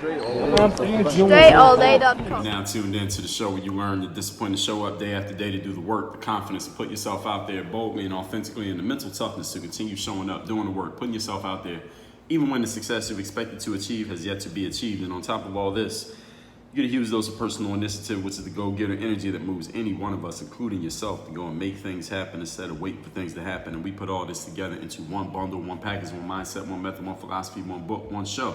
DreAllDay.com. Now tuned in to the show where you learn the discipline to show up day after day to do the work, the confidence to put yourself out there boldly and authentically, and the mental toughness to continue showing up, doing the work, putting yourself out there, even when the success you've expected to achieve has yet to be achieved. And on top of all this, you get a huge dose of personal initiative, which is the go-getter energy that moves any one of us, including yourself, to go and make things happen instead of waiting for things to happen. And we put all this together into one bundle, one package, one mindset, one method, one philosophy, one book, one show,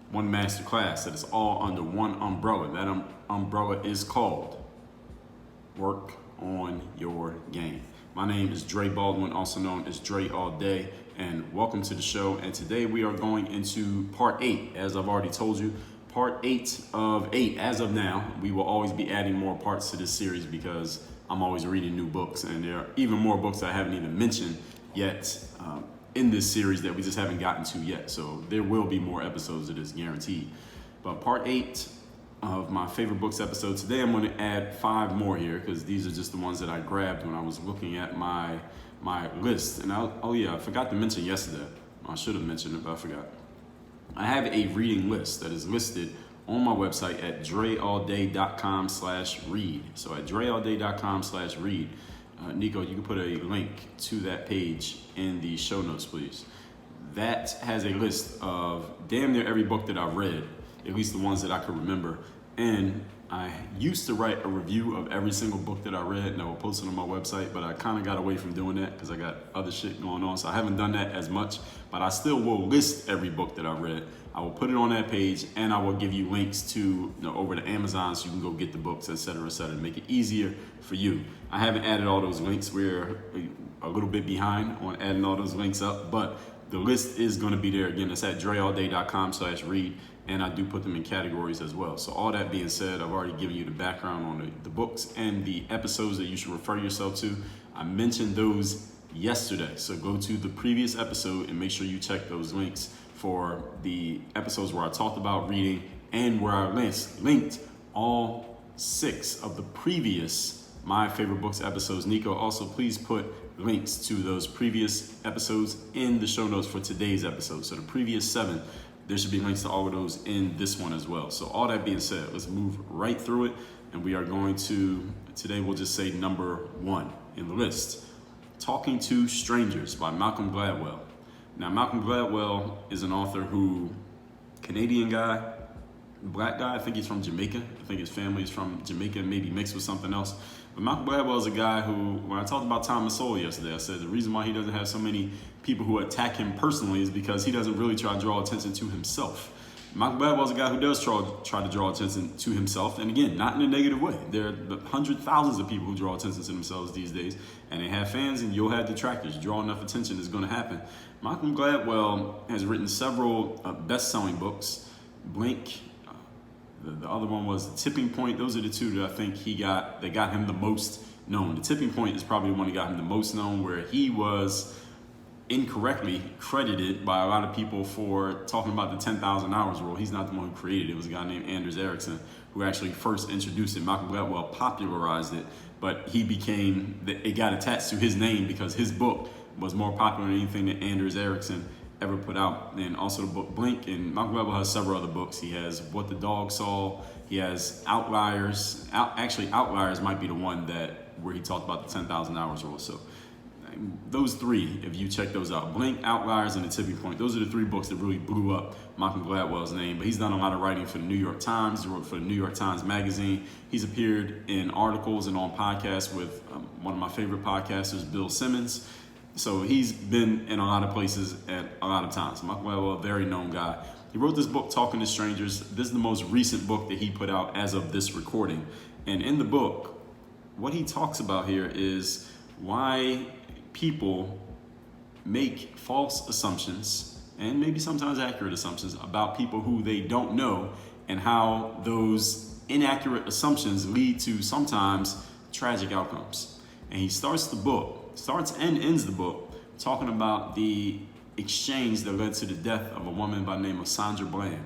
one master class that is all under one umbrella. That umbrella is called Work on Your Game. My name is Dre Baldwin, also known as Dre All Day, and welcome to the show. And today we are going into part 8, as I've already told you. Part 8 of 8 as of now. We will always be adding more parts to this series because I'm always reading new books, and there are even more books I haven't even mentioned yet in this series that we just haven't gotten to yet. So there will be more episodes of this, guaranteed. But part 8 of my favorite books episode, today I'm going to add 5 more here because these are just the ones that I grabbed when I was looking at my list. And I forgot to mention yesterday. I should have mentioned it, but I forgot. I have a reading list that is listed on my website at DreAllDay.com/read. So at DreAllDay.com/read. Nico, you can put a link to that page in the show notes, please. That has a list of damn near every book that I've read, at least the ones that I can remember. And I used to write a review of every single book that I read, and I would post it on my website, but I kind of got away from doing that because I got other shit going on. So I haven't done that as much, but I still will list every book that I read. I will put it on that page, and I will give you links to over to Amazon so you can go get the books, etc., to make it easier for you. I haven't added all those links. We're a little bit behind on adding all those links up, but the list is going to be there. Again, it's at DreAllDay.com/read, and I do put them in categories as well. So all that being said, I've already given you the background on the books and the episodes that you should refer yourself to. I mentioned those yesterday, so go to the previous episode and make sure you check those links for the episodes where I talked about reading and where I linked all 6 of the previous My Favorite Books episodes. Nico, also please put links to those previous episodes in the show notes for today's episode. So the previous 7, there should be links to all of those in this one as well. So all that being said, let's move right through it. And we are going to, today we'll just say number 1 in the list, Talking to Strangers by Malcolm Gladwell. Now, Malcolm Gladwell is an author who, Canadian guy, black guy, I think he's from Jamaica. I think his family is from Jamaica, maybe mixed with something else. But Malcolm Gladwell is a guy who, when I talked about Time and Soul yesterday, I said the reason why he doesn't have so many people who attack him personally is because he doesn't really try to draw attention to himself. Malcolm Gladwell is a guy who does try to draw attention to himself, and again, not in a negative way. There are hundreds, thousands of people who draw attention to themselves these days, and they have fans, and you'll have detractors. Draw enough attention is going to happen. Malcolm Gladwell has written several best-selling books. Blink, the other one was The Tipping Point. Those are the 2 that I think that got him the most known. The Tipping Point is probably the one that got him the most known, where he was incorrectly credited by a lot of people for talking about the 10,000 hours rule. He's not the one who created it. It was a guy named Derricks who actually first introduced it. Malcolm Gladwell popularized it, but it got attached to his name because his book was more popular than anything that Derricks ever put out. And also the book Blink, and Malcolm Gladwell has several other books. He has What the Dog Saw. He has Outliers. Actually, Outliers might be the one where he talked about the 10,000 hours rule. So those 3, if you check those out, Blink, Outliers, and The Tipping Point, those are the 3 books that really blew up Malcolm Gladwell's name. But he's done a lot of writing for the New York Times. He wrote for the New York Times Magazine. He's appeared in articles and on podcasts with one of my favorite podcasters, Bill Simmons. So he's been in a lot of places at a lot of times. Malcolm Gladwell, a very known guy. He wrote this book, Talking to Strangers. This is the most recent book that he put out as of this recording. And in the book, what he talks about here is why people make false assumptions, and maybe sometimes accurate assumptions, about people who they don't know, and how those inaccurate assumptions lead to sometimes tragic outcomes. And he starts and ends the book talking about the exchange that led to the death of a woman by the name of Sandra Bland,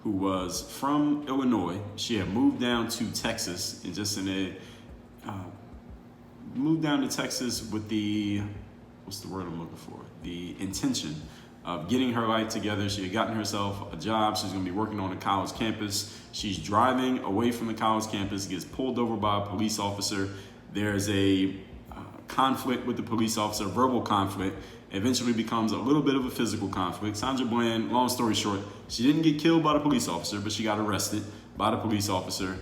who was from Illinois. She had moved down to Texas, and moved down to Texas with the intention of getting her life together. She had gotten herself a job. She's going to be working on a college campus. She's driving away from the college campus, gets pulled over by a police officer. There's a conflict with the police officer, verbal conflict. Eventually becomes a little bit of a physical conflict. Sandra Bland, long story short, she didn't get killed by the police officer, but she got arrested by the police officer.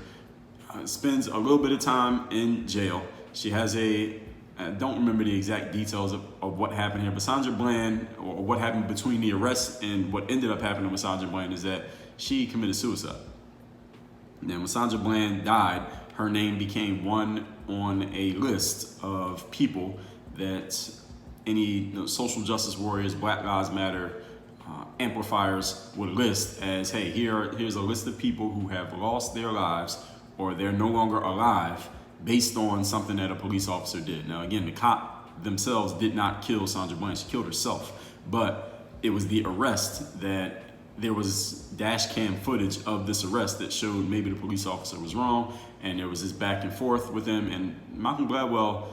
Spends a little bit of time in jail. She has I don't remember the exact details of what happened here, but Sandra Bland, or what happened between the arrest and what ended up happening with Sandra Bland, is that she committed suicide. And then when Sandra Bland died, her name became one on a list of people that any social justice warriors, Black Lives Matter amplifiers would list as, hey, here's a list of people who have lost their lives or they're no longer alive based on something that a police officer did. Now, again, the cop themselves did not kill Sandra Bland. She killed herself. But it was the arrest that there was dash cam footage of this arrest that showed maybe the police officer was wrong, and there was this back and forth with him. And Malcolm Gladwell,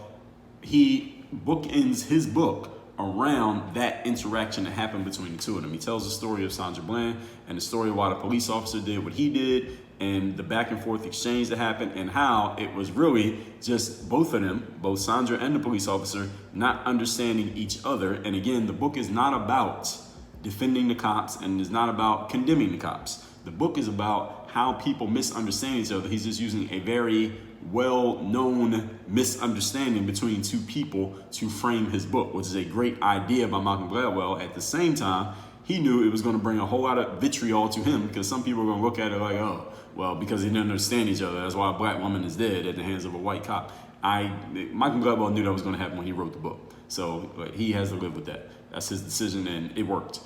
he bookends his book around that interaction that happened between the two of them. He tells the story of Sandra Bland and the story of why the police officer did what he did, and the back and forth exchange that happened, and how it was really just both of them, both Sandra and the police officer, not understanding each other. And again, the book is not about defending the cops and is not about condemning the cops. The book is about how people misunderstand each other. He's just using a very well-known misunderstanding between two people to frame his book, which is a great idea by Malcolm Gladwell. At the same time, he knew it was going to bring a whole lot of vitriol to him, because some people are going to look at it like, oh, well, because they didn't understand each other, that's why a black woman is dead at the hands of a white cop. Malcolm Gladwell knew that was going to happen when he wrote the book. So he has to live with that. That's his decision, and it worked.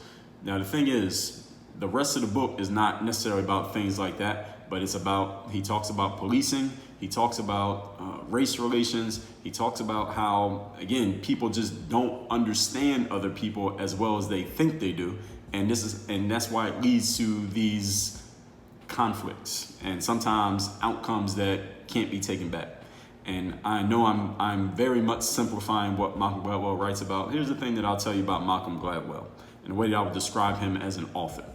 Now, the thing is, the rest of the book is not necessarily about things like that, but he talks about policing, he talks about race relations, he talks about how, again, people just don't understand other people as well as they think they do, and that's why it leads to these conflicts and sometimes outcomes that can't be taken back. And I know I'm very much simplifying what Malcolm Gladwell writes about. Here's the thing that I'll tell you about Malcolm Gladwell, and the way that I would describe him as an author,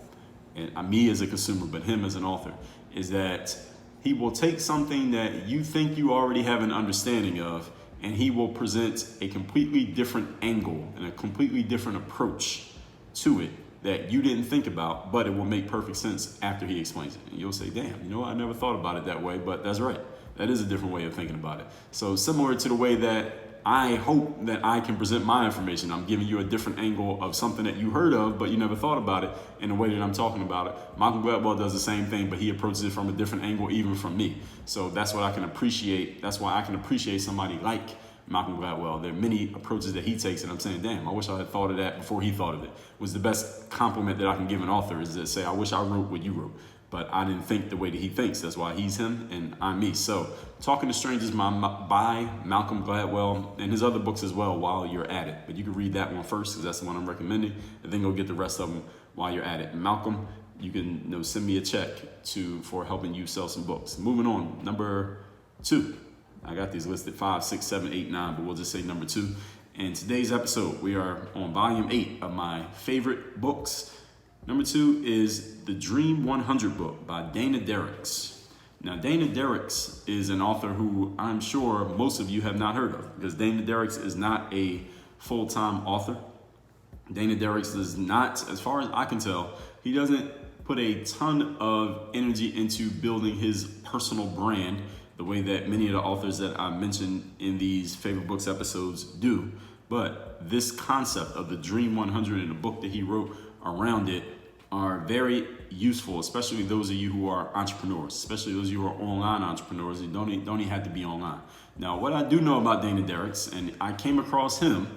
and me as a consumer, but him as an author, is that he will take something that you think you already have an understanding of, and he will present a completely different angle and a completely different approach to it that you didn't think about, but it will make perfect sense after he explains it. And you'll say, damn, I never thought about it that way, but that's right. That is a different way of thinking about it. So similar to the way that I hope that I can present my information, I'm giving you a different angle of something that you heard of, but you never thought about it in the way that I'm talking about it. Malcolm Gladwell does the same thing, but he approaches it from a different angle, even from me. So that's what I can appreciate. That's why I can appreciate somebody like Malcolm Gladwell. There are many approaches that he takes, and I'm saying, damn, I wish I had thought of that before he thought of it. Was the best compliment that I can give an author, is to say, I wish I wrote what you wrote, but I didn't think the way that he thinks. That's why he's him and I'm me. So Talking to Strangers by Malcolm Gladwell, and his other books as well while you're at it. But you can read that one first, because that's the one I'm recommending, and then go get the rest of them while you're at it. And Malcolm, you can send me a check for helping you sell some books. Moving on, number 2. I got these listed 5, 6, 7, 8, 9, but we'll just say number 2. In today's episode, we are on volume 8 of my favorite books. Number 2 is The Dream 100 book by Dana Derricks. Now, Dana Derricks is an author who I'm sure most of you have not heard of, because Dana Derricks is not a full-time author. Dana Derricks does not, as far as I can tell, he doesn't put a ton of energy into building his personal brand the way that many of the authors that I mentioned in these favorite books episodes do. But this concept of the Dream 100 and the book that he wrote around it are very useful, especially those of you who are entrepreneurs, especially those of you who are online entrepreneurs. You don't even have to be online. Now, what I do know about Dana Derricks, and I came across him,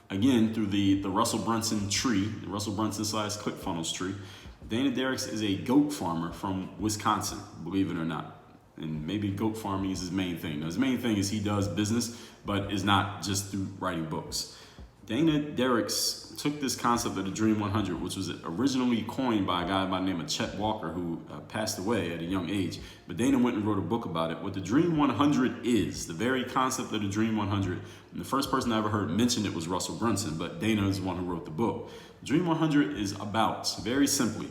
again, through the Russell Brunson tree, the Russell Brunson / ClickFunnels tree. Dana Derricks is a goat farmer from Wisconsin, believe it or not. And maybe goat farming is his main thing. Now, his main thing is he does business, but is not just through writing books. Dana Derricks took this concept of the Dream 100, which was originally coined by a guy by the name of Chet Walker, who passed away at a young age. But Dana went and wrote a book about it. What the Dream 100 is, the very concept of the Dream 100. And the first person I ever heard mention it was Russell Brunson, but Dana is the one who wrote the book. Dream 100 is about, very simply,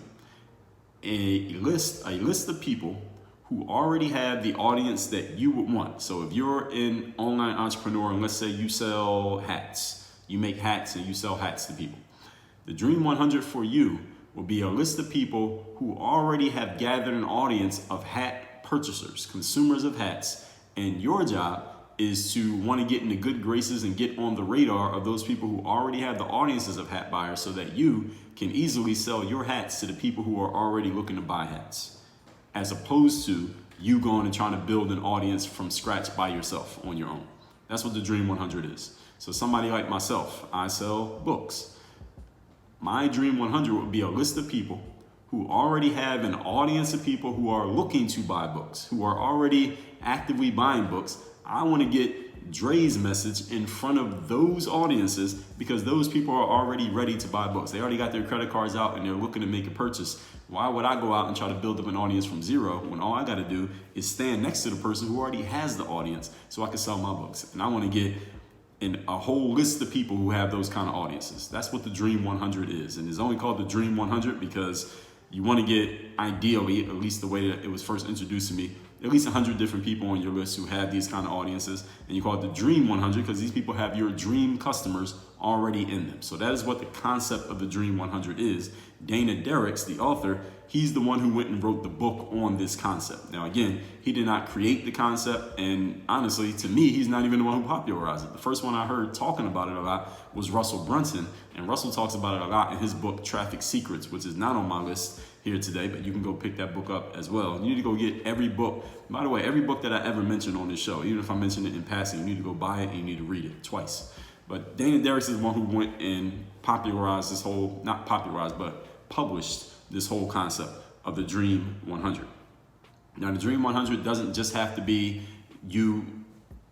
a list of people who already have the audience that you would want. So if you're an online entrepreneur, and let's say you sell hats, you make hats and you sell hats to people. The Dream 100 for you will be a list of people who already have gathered an audience of hat purchasers, consumers of hats, and your job is to want to get in the good graces and get on the radar of those people who already have the audiences of hat buyers so that you can easily sell your hats to the people who are already looking to buy hats, as opposed to you going and trying to build an audience from scratch by yourself on your own. That's what the Dream 100 is. So somebody like myself, I sell books. My Dream 100 would be a list of people who already have an audience of people who are looking to buy books, who are already actively buying books. I want to get Dre's message in front of those audiences because those people are already ready to buy books. They already got their credit cards out and they're looking to make a purchase. Why would I go out and try to build up an audience from zero when all I got to do is stand next to the person who already has the audience so I can sell my books? And I want to get in a whole list of people who have those kind of audiences. That's what the Dream 100 is. And it's only called the Dream 100 because you want to get, ideally, at least the way that it was first introduced to me, at least 100 different people on your list who have these kind of audiences. And you call it the Dream 100 because these people have your dream customers already in them. So that is what the concept of the Dream 100 is. Dana Derricks, the author, he's the one who went and wrote the book on this concept. Now, again, he did not create the concept. And honestly, to me, he's not even the one who popularized it. The first one I heard talking about it a lot was Russell Brunson. And Russell talks about it a lot in his book, Traffic Secrets, which is not on my list here today, but you can go pick that book up as well. You need to go get every book. By the way, every book that I ever mentioned on this show, even if I mention it in passing, you need to go buy it and you need to read it twice. But Dana Derricks is the one who went and popularized this whole, not popularized, but published this whole concept of the Dream 100. Now, the Dream 100 doesn't just have to be you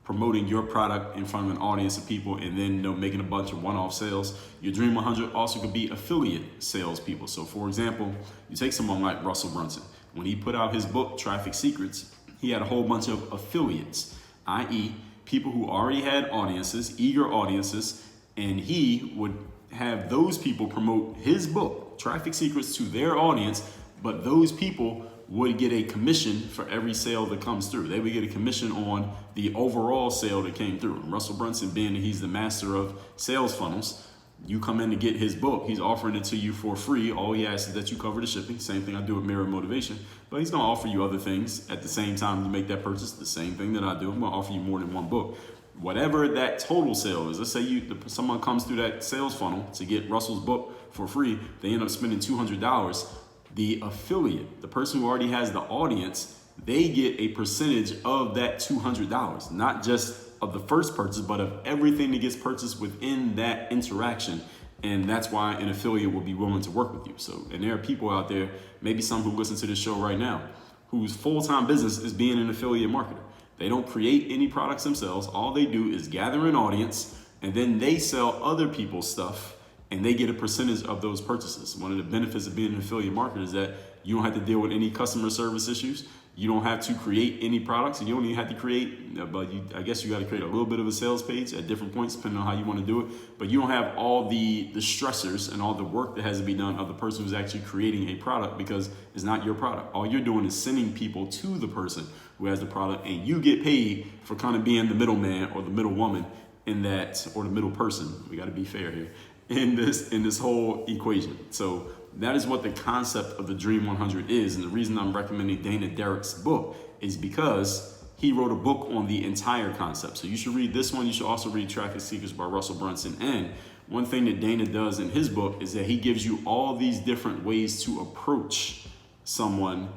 promoting your product in front of an audience of people and then making a bunch of one-off sales. Your Dream 100 also could be affiliate salespeople. So, for example, you take someone like Russell Brunson. When he put out his book, Traffic Secrets, he had a whole bunch of affiliates, i.e., people who already had audiences, eager audiences, and he would have those people promote his book, Traffic Secrets, to their audience, but those people would get a commission for every sale that comes through. They would get a commission on the overall sale that came through. And Russell Brunson, being that he's the master of sales funnels, you come in to get his book, he's offering it to you for free. All he asks is that you cover the shipping. Same thing I do with Mirror Motivation. But he's gonna offer you other things at the same time you make that purchase. The same thing that I do. I'm gonna offer you more than one book. Whatever that total sale is, let's say someone comes through that sales funnel to get Russell's book for free, they end up spending $200. The affiliate, the person who already has the audience, they get a percentage of that $200, not just of the first purchase, but of everything that gets purchased within that interaction. And that's why an affiliate will be willing to work with you. So, and there are people out there, maybe some who listen to this show right now, whose full-time business is being an affiliate marketer. They don't create any products themselves. All they do is gather an audience, and then they sell other people's stuff, and they get a percentage of those purchases. One of the benefits of being an affiliate marketer is that you don't have to deal with any customer service issues. You don't have to create any products, and you don't even have to create, I guess you got to create a little bit of a sales page at different points, depending on how you want to do it. But you don't have all the stressors and all the work that has to be done of the person who's actually creating a product, because it's not your product. All you're doing is sending people to the person who has the product, and you get paid for kind of being the middleman or the middle woman in that, or the middle person. We got to be fair here in this whole equation. So that is what the concept of the Dream 100 is. And the reason I'm recommending Dana Derricks' book is because he wrote a book on the entire concept. So you should read this one. You should also read Traffic Secrets by Russell Brunson. And one thing that Dana does in his book is that he gives you all these different ways to approach someone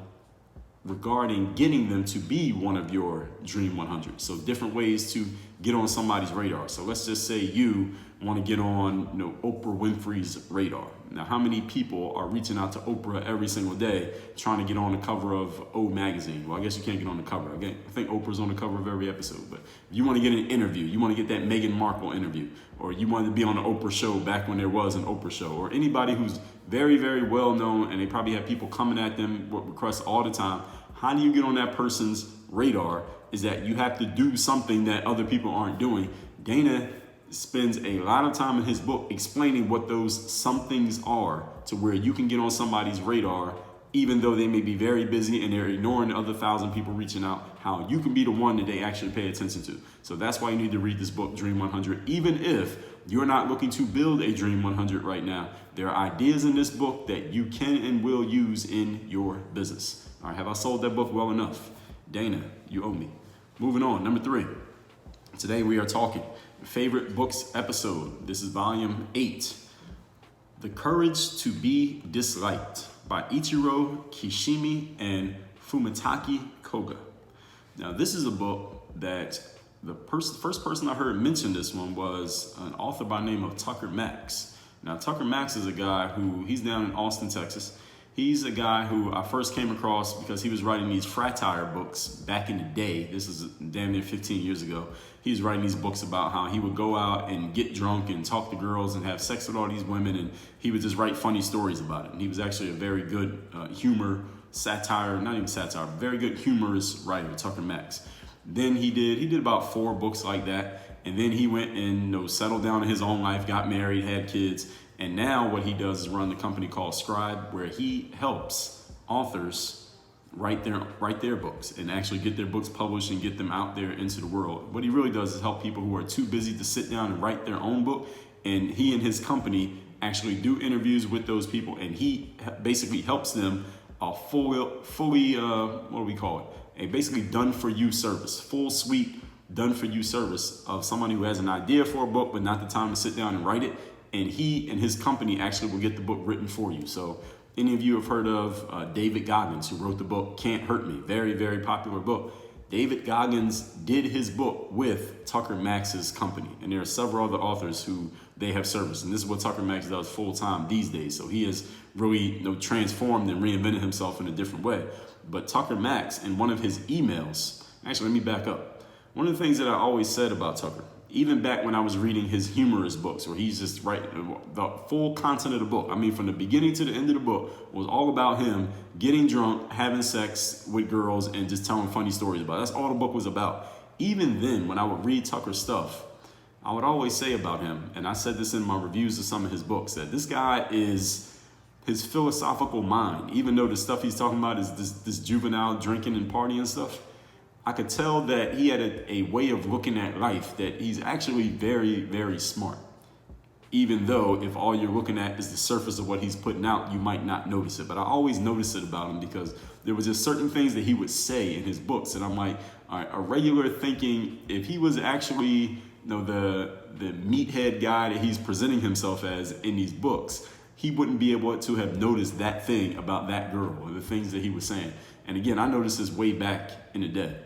regarding getting them to be one of your Dream 100. So different ways to get on somebody's radar. So let's just say you want to get on, Oprah Winfrey's radar. Now, how many people are reaching out to Oprah every single day trying to get on the cover of O magazine? Well, I guess you can't get on the cover. Again, I think Oprah's on the cover of every episode. But if you want to get an interview, you want to get that Meghan Markle interview, or you want to be on the Oprah show back when there was an Oprah show, or anybody who's very, very well known, and they probably have people coming at them with requests all the time. How do you get on that person's radar? Is that you have to do something that other people aren't doing. Dana spends a lot of time in his book explaining what those somethings are, to where you can get on somebody's radar even though they may be very busy and they're ignoring the other 1,000 people reaching out, how you can be the one that they actually pay attention to. So that's why you need to read this book, Dream 100. Even if you're not looking to build a Dream 100 right now, there are ideas in this book that you can and will use in your business. All right, have I sold that book well enough? Dana, you owe me. Moving on, number 3. Today we are talking favorite books episode. This is volume 8. The Courage to Be Disliked by Ichiro, Kishimi, and Fumitake, Koga. Now, this is a book that the first person I heard mention this one was an author by the name of Tucker Max. Now, Tucker Max is a guy he's down in Austin, Texas. He's a guy who I first came across because he was writing these fratire books back in the day. This is damn near 15 years ago. He was writing these books about how he would go out and get drunk and talk to girls and have sex with all these women, and he would just write funny stories about it. And he was actually a very good very good humorous writer, Tucker Max. Then he did about 4 books like that, and then he went and settled down in his own life, got married, had kids. And now what he does is run the company called Scribe, where he helps authors write their books and actually get their books published and get them out there into the world. What he really does is help people who are too busy to sit down and write their own book. And he and his company actually do interviews with those people, and he basically helps them a basically done-for-you service, full suite done-for-you service of somebody who has an idea for a book but not the time to sit down and write it. And he and his company actually will get the book written for you. So any of you have heard of David Goggins, who wrote the book Can't Hurt Me, very, very popular book. David Goggins did his book with Tucker Max's company. And there are several other authors who they have serviced. And this is what Tucker Max does full time these days. So he has really transformed and reinvented himself in a different way. But Tucker Max, in one of his emails, actually, let me back up. One of the things that I always said about Tucker, even back when I was reading his humorous books, where he's just writing the full content of the book. I mean, from the beginning to the end of the book was all about him getting drunk, having sex with girls, and just telling funny stories about it. That's all the book was about. Even then, when I would read Tucker's stuff, I would always say about him, and I said this in my reviews of some of his books, that this guy is his philosophical mind. Even though the stuff he's talking about is this juvenile drinking and partying stuff, I could tell that he had a way of looking at life that he's actually very, very smart. Even though if all you're looking at is the surface of what he's putting out, you might not notice it. But I always notice it about him because there was just certain things that he would say in his books. And I'm like, all right, a regular thinking, if he was actually the meathead guy that he's presenting himself as in these books, he wouldn't be able to have noticed that thing about that girl or the things that he was saying. And again, I noticed this way back in the day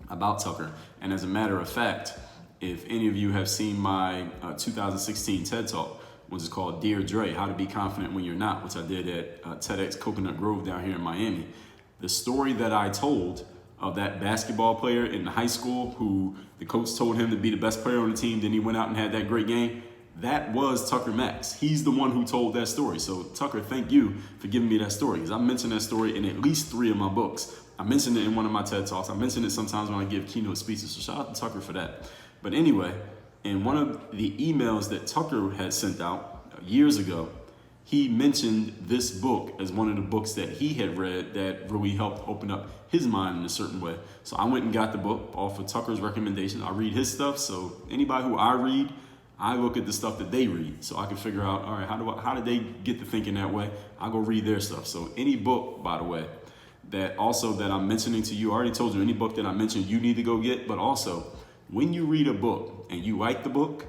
about Tucker. And as a matter of fact, if any of you have seen my 2016 TED Talk, which is called Dear Dre, How to Be Confident When You're Not, which I did at TEDx Coconut Grove down here in Miami, the story that I told of that basketball player in high school who the coach told him to be the best player on the team, then he went out and had that great game, that was Tucker Max. He's the one who told that story. So Tucker, thank you for giving me that story, because I mentioned that story in at least 3 of my books. I mentioned it in one of my TED Talks. I mentioned it sometimes when I give keynote speeches. So shout out to Tucker for that. But anyway, in one of the emails that Tucker had sent out years ago, he mentioned this book as one of the books that he had read that really helped open up his mind in a certain way. So I went and got the book off of Tucker's recommendation. I read his stuff. So anybody who I read, I look at the stuff that they read so I can figure out, all right, how did they get to thinking that way? I go read their stuff. So any book, by the way, that I'm mentioning to you, I already told you, any book that I mentioned you need to go get. But also, when you read a book and you like the book,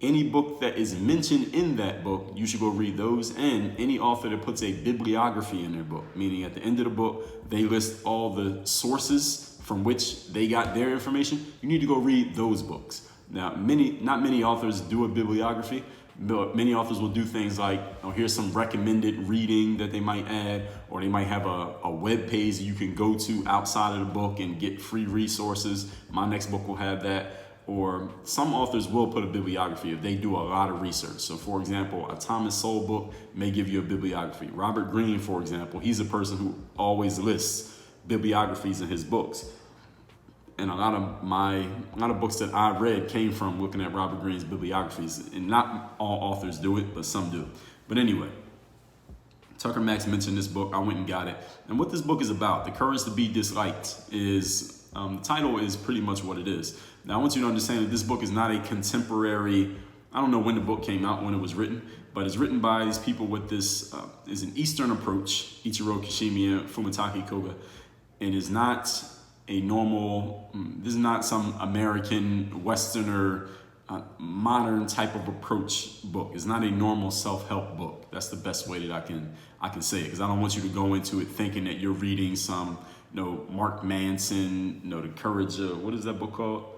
any book that is mentioned in that book, you should go read those. And any author that puts a bibliography in their book, meaning at the end of the book, they list all the sources from which they got their information, you need to go read those books. Now, not many authors do a bibliography, but many authors will do things like, oh, here's some recommended reading that they might add, or they might have a web page that you can go to outside of the book and get free resources. My next book will have that. Or some authors will put a bibliography if they do a lot of research. So for example, a Thomas Sowell book may give you a bibliography. Robert Greene, for example, he's a person who always lists bibliographies in his books. And a lot of books that I read came from looking at Robert Greene's bibliographies. And not all authors do it, but some do. But anyway, Tucker Max mentioned this book. I went and got it. And what this book is about, The Courage to Be Disliked, is the title is pretty much what it is. Now, I want you to understand that this book is not a contemporary, I don't know when the book came out, when it was written, but it's written by these people with this, is an Eastern approach, Ichiro, Kishimi, Fumitake, Koga, and is not a normal, this is not some American, Westerner, modern type of approach book. It's not a normal self-help book. That's the best way that I can say it, because I don't want you to go into it thinking that you're reading some, Mark Manson, The Courage of, what is that book called?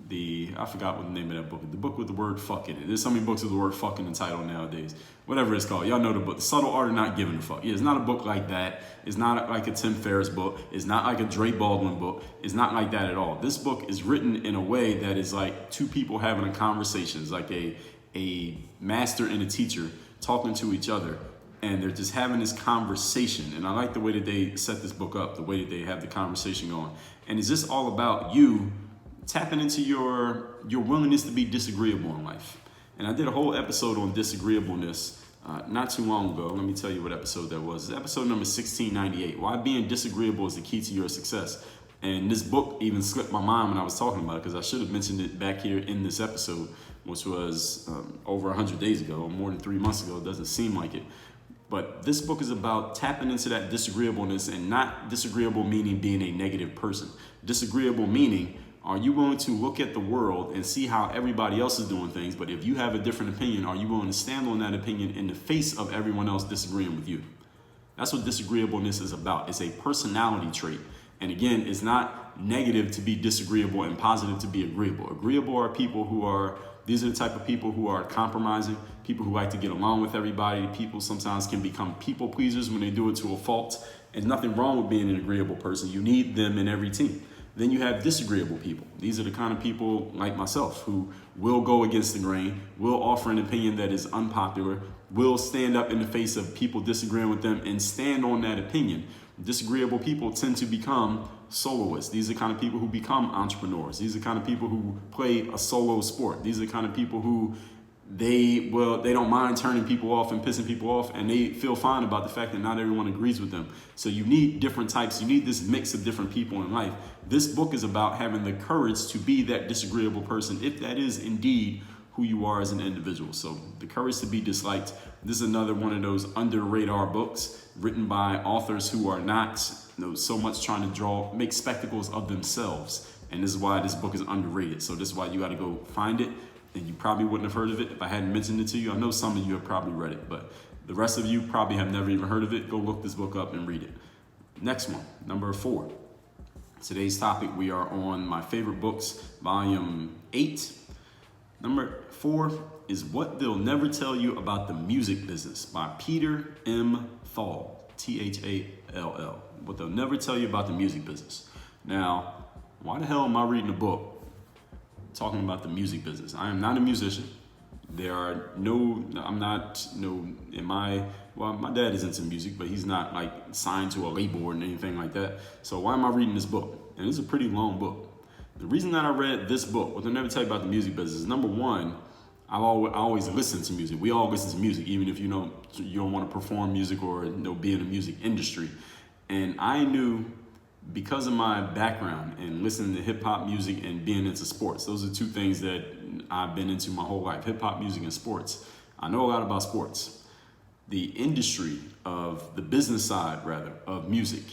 I forgot what the name of that book is. The book with the word fuck in it. There's so many books with the word fuck in the title nowadays. Whatever it's called. Y'all know the book. The Subtle Art of Not Giving a Fuck. Yeah, it's not a book like that. It's not like a Tim Ferriss book. It's not like a Dre Baldwin book. It's not like that at all. This book is written in a way that is like two people having a conversation. It's like a master and a teacher talking to each other. And they're just having this conversation. And I like the way that they set this book up, the way that they have the conversation going. And it's just all about you tapping into your willingness to be disagreeable in life. And I did a whole episode on disagreeableness not too long ago. Let me tell you what episode that was. It's episode number 1698. Why being disagreeable is the key to your success. And this book even slipped my mind when I was talking about it, because I should have mentioned it back here in this episode, which was over 100 days ago, or more than 3 months ago. It doesn't seem like it. But this book is about tapping into that disagreeableness, and not disagreeable meaning being a negative person. Disagreeable meaning, are you willing to look at the world and see how everybody else is doing things? But if you have a different opinion, are you willing to stand on that opinion in the face of everyone else disagreeing with you? That's what disagreeableness is about. It's a personality trait. And again, it's not negative to be disagreeable and positive to be agreeable. Agreeable are people these are the type of people who are compromising, people who like to get along with everybody. People sometimes can become people pleasers when they do it to a fault. And nothing wrong with being an agreeable person. You need them in every team. Then you have disagreeable people. These are the kind of people like myself who will go against the grain, will offer an opinion that is unpopular, will stand up in the face of people disagreeing with them and stand on that opinion. Disagreeable people tend to become soloists. These are the kind of people who become entrepreneurs. These are the kind of people who play a solo sport. These are the kind of people who they don't mind turning people off and pissing people off, and they feel fine about the fact that not everyone agrees with them. So you need different types. You need this mix of different people in life. This book is about having the courage to be that disagreeable person, if that is indeed who you are as an individual. So The Courage to Be Disliked. This is another one of those under radar books written by authors who are not so much trying to make spectacles of themselves. And this is why this book is underrated. So this is why you got to go find it. And you probably wouldn't have heard of it if I hadn't mentioned it to you. I know some of you have probably read it, but the rest of you probably have never even heard of it. Go look this book up and read it. Next one, number 4. Today's topic, we are on my favorite books, volume 8. Number 4 is What They'll Never Tell You About the Music Business by Peter M. Thall, Thall. What They'll Never Tell You About the Music Business. Now, why the hell am I reading a book talking about the music business? I am not a musician. My dad is into music, but he's not like signed to a label or anything like that. So why am I reading this book? And it's a pretty long book. The reason that I read this book, What They'll Never Tell You About the Music Business, is number one, I always listen to music. We all listen to music, even if you don't want to perform music or be in the music industry. And I knew, because of my background and listening to hip hop music and being into sports, those are two things that I've been into my whole life, hip hop music and sports. I know a lot about sports. The industry of the business side, rather, of music,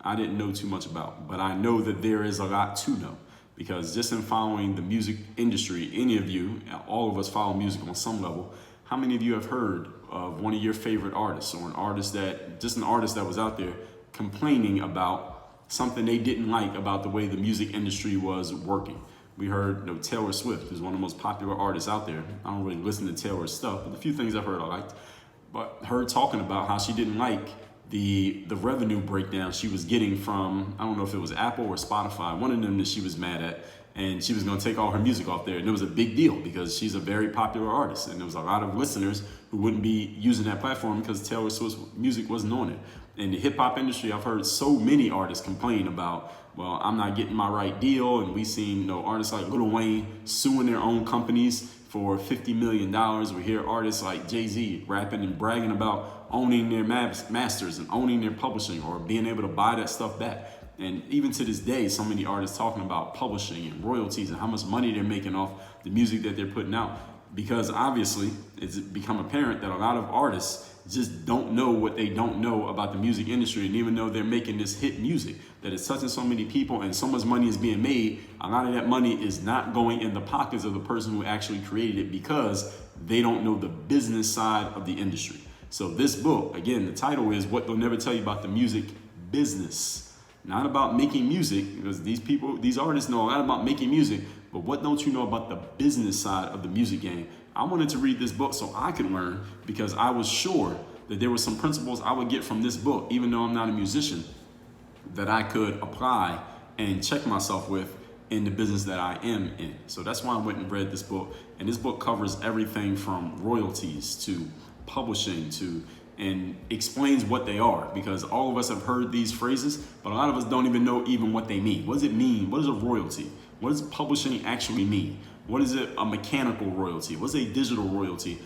I didn't know too much about, but I know that there is a lot to know, because just in following the music industry, any of you, all of us follow music on some level. How many of you have heard of one of your favorite artists, or an artist that was out there complaining about something they didn't like about the way the music industry was working. We heard Taylor Swift, who's one of the most popular artists out there. I don't really listen to Taylor's stuff, but the few things I've heard I liked. But her talking about how she didn't like the revenue breakdown she was getting from, I don't know if it was Apple or Spotify, one of them that she was mad at, and she was going to take all her music off there. And it was a big deal because she's a very popular artist, and there was a lot of listeners who wouldn't be using that platform because Taylor Swift's music wasn't on it. In the hip hop industry, I've heard so many artists complain about, well, I'm not getting my right deal, and we've seen artists like Lil Wayne suing their own companies for $50 million. We hear artists like Jay-Z rapping and bragging about owning their masters and owning their publishing or being able to buy that stuff back. And even to this day, so many artists talking about publishing and royalties and how much money they're making off the music that they're putting out. Because obviously, it's become apparent that a lot of artists just don't know what they don't know about the music industry. And even though they're making this hit music that is touching so many people and so much money is being made, a lot of that money is not going in the pockets of the person who actually created it because they don't know the business side of the industry. So this book, again, the title is What They'll Never Tell You About the Music Business. Not about making music, because these artists know a lot about making music, but what don't you know about the business side of the music game? I wanted to read this book so I could learn, because I was sure that there were some principles I would get from this book, even though I'm not a musician, that I could apply and check myself with in the business that I am in. So that's why I went and read this book. And this book covers everything from royalties to publishing and explains what they are, because all of us have heard these phrases, but a lot of us don't even know even what they mean. What does it mean? What is a royalty? What does publishing actually mean? What is it, a mechanical royalty? What's a digital royalty?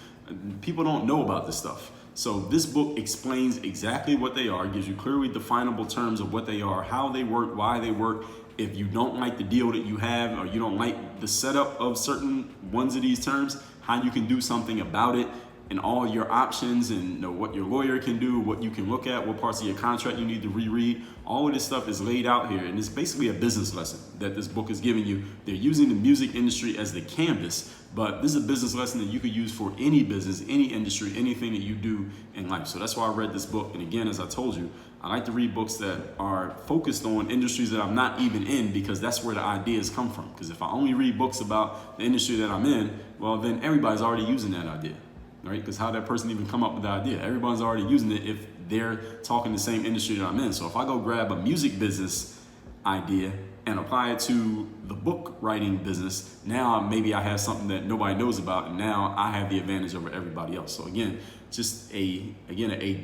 People don't know about this stuff. So this book explains exactly what they are, gives you clearly definable terms of what they are, how they work, why they work. If you don't like the deal that you have, or you don't like the setup of certain ones of these terms, how you can do something about it, and all your options, and what your lawyer can do, what you can look at, what parts of your contract you need to reread. All of this stuff is laid out here, and it's basically a business lesson that this book is giving you. They're using the music industry as the canvas, but this is a business lesson that you could use for any business, any industry, anything that you do in life. So that's why I read this book. And again, as I told you, I like to read books that are focused on industries that I'm not even in, because that's where the ideas come from. Because if I only read books about the industry that I'm in, well, then everybody's already using that idea. Right? Because how that person even come up with the idea? Everyone's already using it if they're talking the same industry that I'm in. So if I go grab a music business idea and apply it to the book writing business, now maybe I have something that nobody knows about, and now I have the advantage over everybody else. So again, just a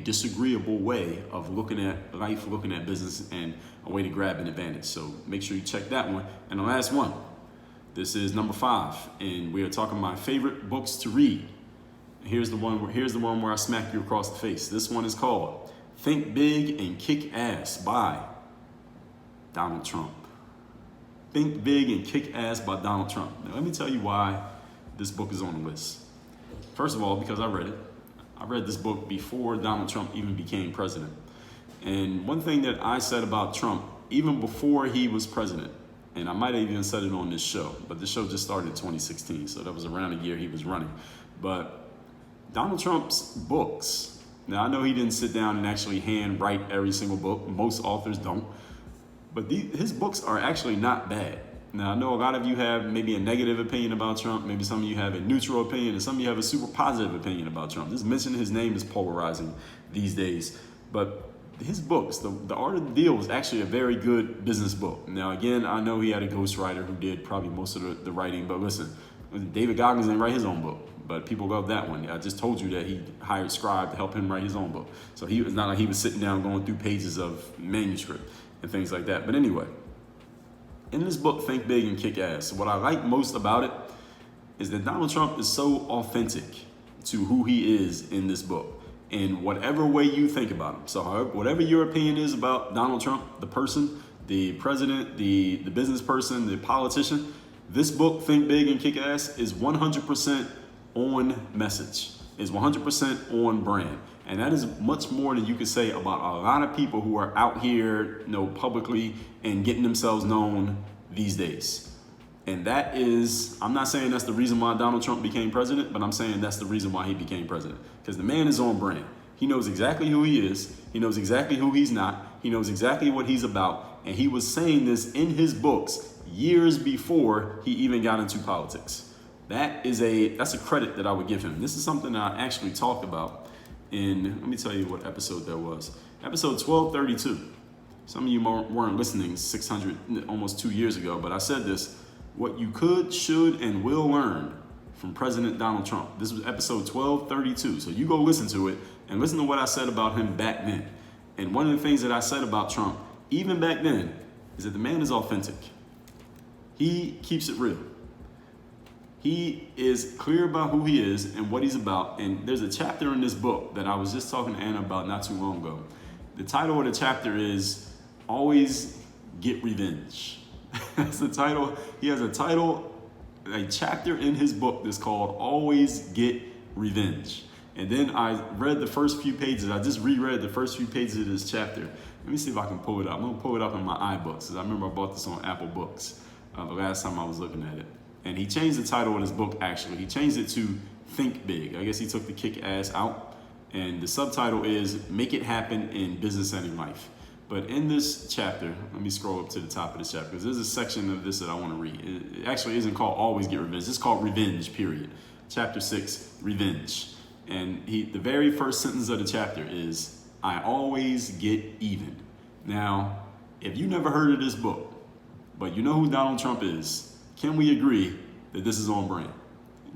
disagreeable way of looking at life, looking at business, and a way to grab an advantage. So make sure you check that one. And the last one, this is number 5, and we are talking my favorite books to read. Here's the one where I smack you across the face. This one is called Think Big and Kick Ass by Donald Trump. Think Big and Kick Ass by Donald Trump. Now, let me tell you why this book is on the list. First of all, because I read it. I read this book before Donald Trump even became president. And one thing that I said about Trump, even before he was president, and I might have even said it on this show, but this show just started in 2016, so that was around the year he was running. But Donald Trump's books, now I know he didn't sit down and actually hand write every single book. Most authors don't. But his books are actually not bad. Now I know a lot of you have maybe a negative opinion about Trump. Maybe some of you have a neutral opinion, and some of you have a super positive opinion about Trump. Just mentioning his name is polarizing these days. But his books, The Art of the Deal, was actually a very good business book. Now again, I know he had a ghostwriter who did probably most of the writing, but listen, David Goggins didn't write his own book. But people love that one. I just told you that he hired Scribe to help him write his own book. So he was not like he was sitting down going through pages of manuscript and things like that. But anyway, in this book, Think Big and Kick Ass, what I like most about it is that Donald Trump is so authentic to who he is in this book, in whatever way you think about him. So whatever your opinion is about Donald Trump, the person, the president, the business person, the politician, this book, Think Big and Kick Ass, is 100% on message, is 100% on brand. And that is much more than you could say about a lot of people who are out here, publicly and getting themselves known these days. And that is, I'm not saying that's the reason why Donald Trump became president, but I'm saying that's the reason why he became president. Because the man is on brand. He knows exactly who he is. He knows exactly who he's not. He knows exactly what he's about. And he was saying this in his books years before he even got into politics. That's a credit that I would give him. This is something that I actually talked about let me tell you what episode that was. Episode 1232. Some of you weren't listening almost 2 years ago, but I said this: what you could, should, and will learn from President Donald Trump. This was episode 1232. So you go listen to it and listen to what I said about him back then. And one of the things that I said about Trump, even back then, is that the man is authentic. He keeps it real. He is clear about who he is and what he's about. And there's a chapter in this book that I was just talking to Anna about not too long ago. The title of the chapter is Always Get Revenge. That's the title. He has a chapter in his book that's called Always Get Revenge. And then I read the first few pages. I just reread the first few pages of this chapter. Let me see if I can pull it up. I'm gonna pull it up in my iBooks, because I remember I bought this on Apple Books the last time I was looking at it. And he changed the title of his book, actually. He changed it to Think Big. I guess he took the kick ass out. And the subtitle is Make It Happen in Business and in Life. But in this chapter, let me scroll up to the top of this chapter, because there's a section of this that I want to read. It actually isn't called Always Get Revenge. It's called Revenge, period. Chapter 6, Revenge. And the very first sentence of the chapter is, I always get even. Now, if you never heard of this book, but you know who Donald Trump is, can we agree that this is on brand?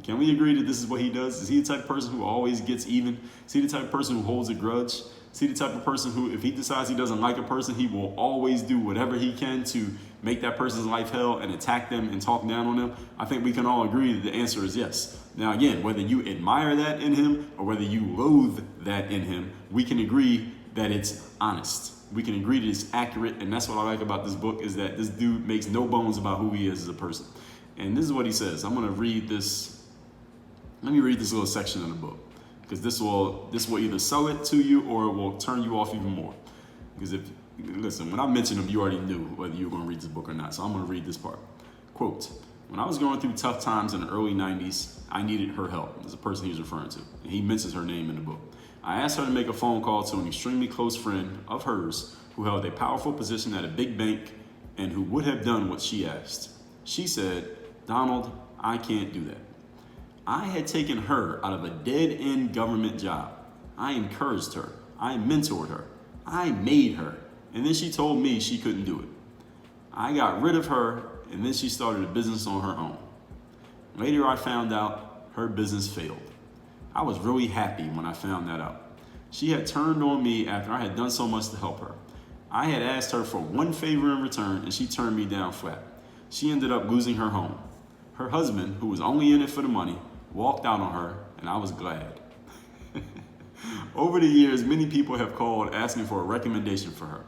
Can we agree that this is what he does? Is he the type of person who always gets even? Is he the type of person who holds a grudge? Is he the type of person who, if he decides he doesn't like a person, he will always do whatever he can to make that person's life hell and attack them and talk down on them? I think we can all agree that the answer is yes. Now, again, whether you admire that in him or whether you loathe that in him, we can agree that it's honest. We can agree that it's accurate, and that's what I like about this book, is that this dude makes no bones about who he is as a person. And this is what he says. I'm going to read this. Let me read this little section of the book, because this will either sell it to you or it will turn you off even more. Because listen, when I mentioned him, you already knew whether you were going to read this book or not. So I'm going to read this part. Quote, when I was going through tough times in the early 90s, I needed her help. There's a person he's referring to. And he mentions her name in the book. I asked her to make a phone call to an extremely close friend of hers who held a powerful position at a big bank and who would have done what she asked. She said, Donald, I can't do that. I had taken her out of a dead-end government job. I encouraged her. I mentored her. I made her. And then she told me she couldn't do it. I got rid of her, and then she started a business on her own. Later, I found out her business failed. I was really happy when I found that out. She had turned on me after I had done so much to help her. I had asked her for one favor in return, and she turned me down flat. She ended up losing her home. Her husband, who was only in it for the money, walked out on her, and I was glad. Over the years, many people have called asking for a recommendation for her.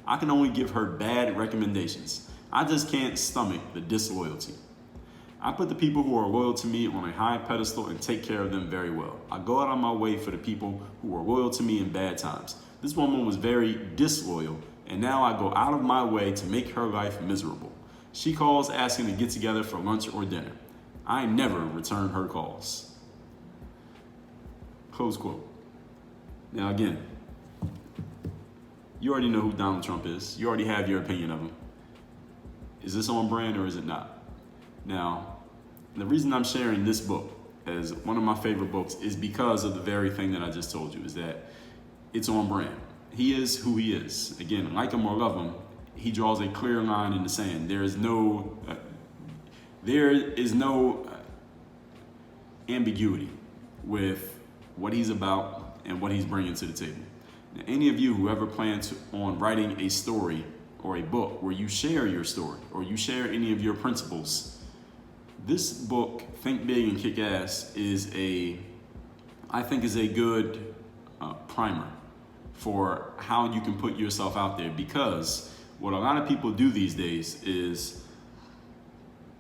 I can only give her bad recommendations. I just can't stomach the disloyalty. I put the people who are loyal to me on a high pedestal and take care of them very well. I go out on my way for the people who are loyal to me in bad times. This woman was very disloyal, and now I go out of my way to make her life miserable. She calls asking to get together for lunch or dinner. I never return her calls. Close quote. Now again, you already know who Donald Trump is. You already have your opinion of him. Is this on brand or is it not? Now, the reason I'm sharing this book as one of my favorite books is because of the very thing that I just told you, is that it's on brand. He is who he is. Again, like him or love him, he draws a clear line in the sand. There is no ambiguity with what he's about and what he's bringing to the table. Now, any of you who ever plan on writing a story or a book where you share your story or you share any of your principles, this book, Think Big and Kick Ass, I think is a good primer for how you can put yourself out there, because what a lot of people do these days is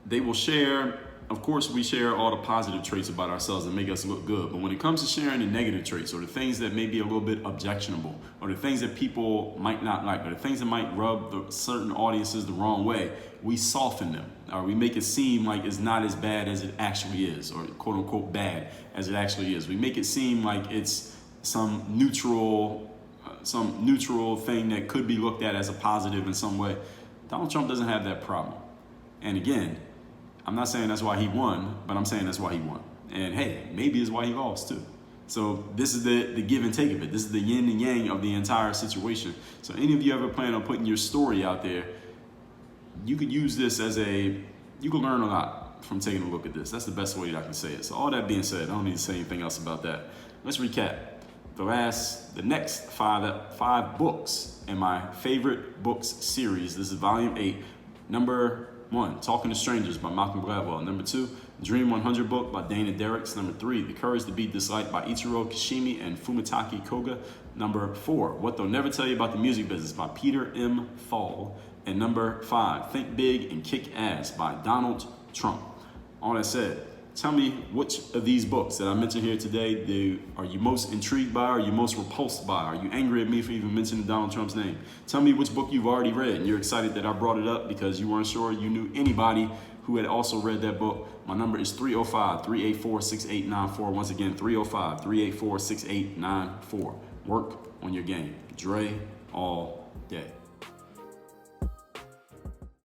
they will share, of course we share all the positive traits about ourselves that make us look good, but when it comes to sharing the negative traits or the things that may be a little bit objectionable or the things that people might not like or the things that might rub certain audiences the wrong way, we soften them or we make it seem like it's not as bad as it actually is, or quote unquote bad as it actually is. We make it seem like it's some neutral some neutral thing that could be looked at as a positive in some way. Donald Trump doesn't have that problem. And again, I'm not saying that's why he won, but I'm saying that's why he won. And hey, maybe it's why he lost too. So this is the give and take of it. This is the yin and yang of the entire situation. So any of you ever plan on putting your story out there, you could use this as you can learn a lot from taking a look at this. That's the best way that I can say it. So all that being said, I don't need to say anything else about that. Let's recap. The next five books in my favorite books series. This is volume 8. Number 1, Talking to Strangers by Malcolm Gladwell. Number 2, Dream 100 book by Dana Derricks. Number 3, The Courage to Be Disliked by Ichiro, Kishimi, and Fumitake Koga. Number 4, What They'll Never Tell You About the Music Business by Peter M. Thall. And number 5, Think Big and Kick Ass by Donald Trump. All that said, tell me which of these books that I mentioned here today are you most intrigued by, are you most repulsed by? Are you angry at me for even mentioning Donald Trump's name? Tell me which book you've already read and you're excited that I brought it up because you weren't sure you knew anybody who had also read that book. My number is 305-384-6894. Once again, 305-384-6894. Work on your game. Dre all day.